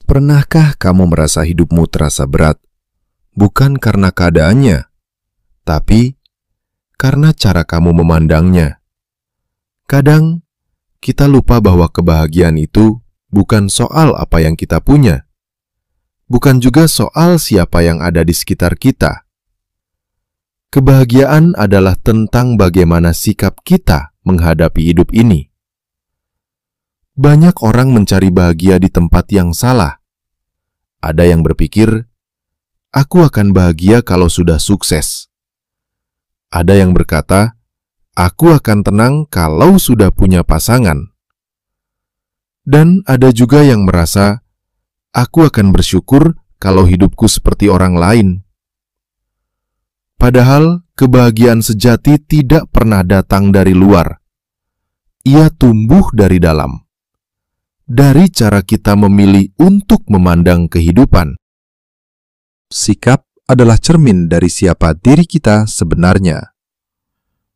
Pernahkah kamu merasa hidupmu terasa berat? Bukan karena keadaannya, tapi karena cara kamu memandangnya. Kadang kita lupa bahwa kebahagiaan itu bukan soal apa yang kita punya, bukan juga soal siapa yang ada di sekitar kita. Kebahagiaan adalah tentang bagaimana sikap kita menghadapi hidup ini. Banyak orang mencari bahagia di tempat yang salah. Ada yang berpikir, aku akan bahagia kalau sudah sukses. Ada yang berkata, aku akan tenang kalau sudah punya pasangan. Dan ada juga yang merasa, aku akan bersyukur kalau hidupku seperti orang lain. Padahal kebahagiaan sejati tidak pernah datang dari luar. Ia tumbuh dari dalam. Dari cara kita memilih untuk memandang kehidupan. Sikap adalah cermin dari siapa diri kita sebenarnya.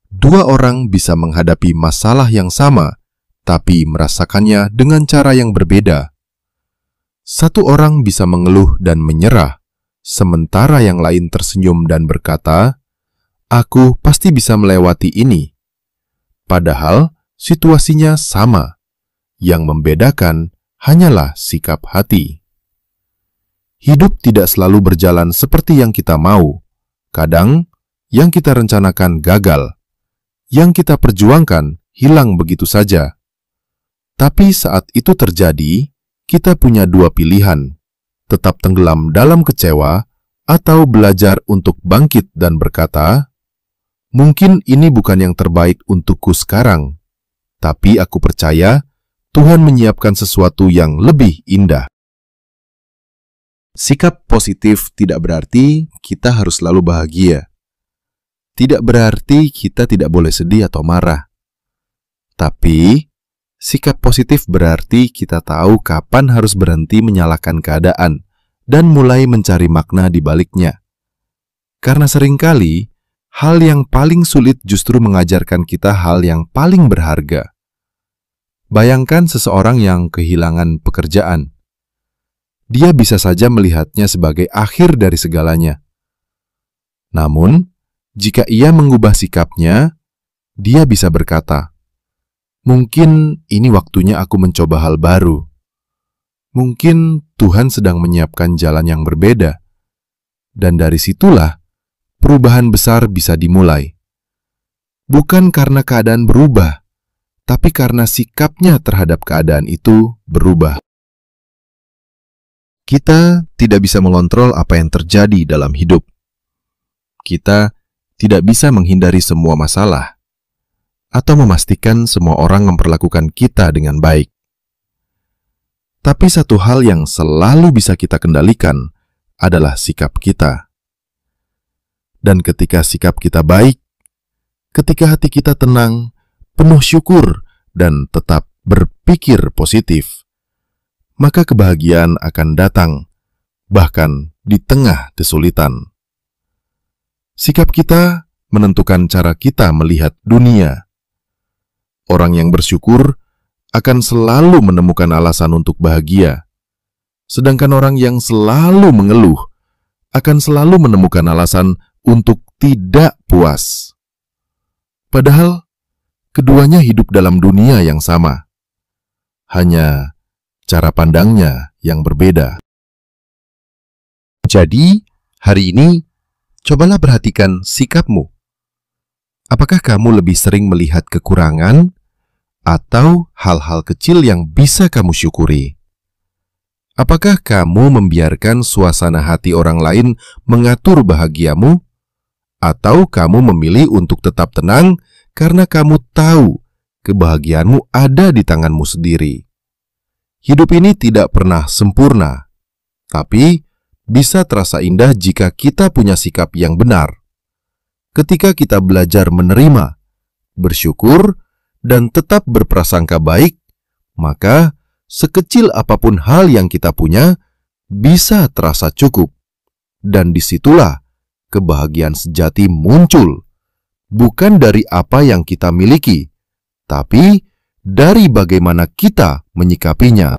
Dua orang bisa menghadapi masalah yang sama, tapi merasakannya dengan cara yang berbeda. Satu orang bisa mengeluh dan menyerah, sementara yang lain tersenyum dan berkata, "Aku pasti bisa melewati ini." Padahal situasinya sama. Yang membedakan hanyalah sikap hati. Hidup tidak selalu berjalan seperti yang kita mau. Kadang, yang kita rencanakan gagal. Yang kita perjuangkan hilang begitu saja. Tapi saat itu terjadi, kita punya dua pilihan. Tetap tenggelam dalam kecewa, atau belajar untuk bangkit dan berkata, mungkin ini bukan yang terbaik untukku sekarang. Tapi aku percaya, Tuhan menyiapkan sesuatu yang lebih indah. Sikap positif tidak berarti kita harus selalu bahagia. Tidak berarti kita tidak boleh sedih atau marah. Tapi, sikap positif berarti kita tahu kapan harus berhenti menyalahkan keadaan dan mulai mencari makna di baliknya. Karena seringkali, hal yang paling sulit justru mengajarkan kita hal yang paling berharga. Bayangkan seseorang yang kehilangan pekerjaan. Dia bisa saja melihatnya sebagai akhir dari segalanya. Namun, jika ia mengubah sikapnya, dia bisa berkata, mungkin ini waktunya aku mencoba hal baru. Mungkin Tuhan sedang menyiapkan jalan yang berbeda. Dan dari situlah, perubahan besar bisa dimulai. Bukan karena keadaan berubah, tapi karena sikapnya terhadap keadaan itu berubah. Kita tidak bisa mengontrol apa yang terjadi dalam hidup. Kita tidak bisa menghindari semua masalah, atau memastikan semua orang memperlakukan kita dengan baik. Tapi satu hal yang selalu bisa kita kendalikan adalah sikap kita. Dan ketika sikap kita baik, ketika hati kita tenang, penuh syukur, dan tetap berpikir positif, maka kebahagiaan akan datang, bahkan di tengah kesulitan. Sikap kita menentukan cara kita melihat dunia. Orang yang bersyukur akan selalu menemukan alasan untuk bahagia, sedangkan orang yang selalu mengeluh akan selalu menemukan alasan untuk tidak puas. Padahal, keduanya hidup dalam dunia yang sama. Hanya cara pandangnya yang berbeda. Jadi, hari ini, cobalah perhatikan sikapmu. Apakah kamu lebih sering melihat kekurangan atau hal-hal kecil yang bisa kamu syukuri? Apakah kamu membiarkan suasana hati orang lain mengatur bahagiamu? Atau kamu memilih untuk tetap tenang karena kamu tahu kebahagiaanmu ada di tanganmu sendiri? Hidup ini tidak pernah sempurna, tapi bisa terasa indah jika kita punya sikap yang benar. Ketika kita belajar menerima, bersyukur, dan tetap berprasangka baik, maka sekecil apapun hal yang kita punya bisa terasa cukup. Dan disitulah kebahagiaan sejati muncul. Bukan dari apa yang kita miliki, tapi dari bagaimana kita menyikapinya.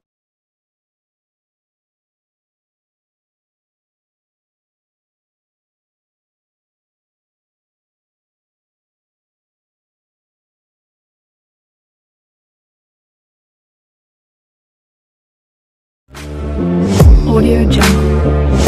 Audio Jungle.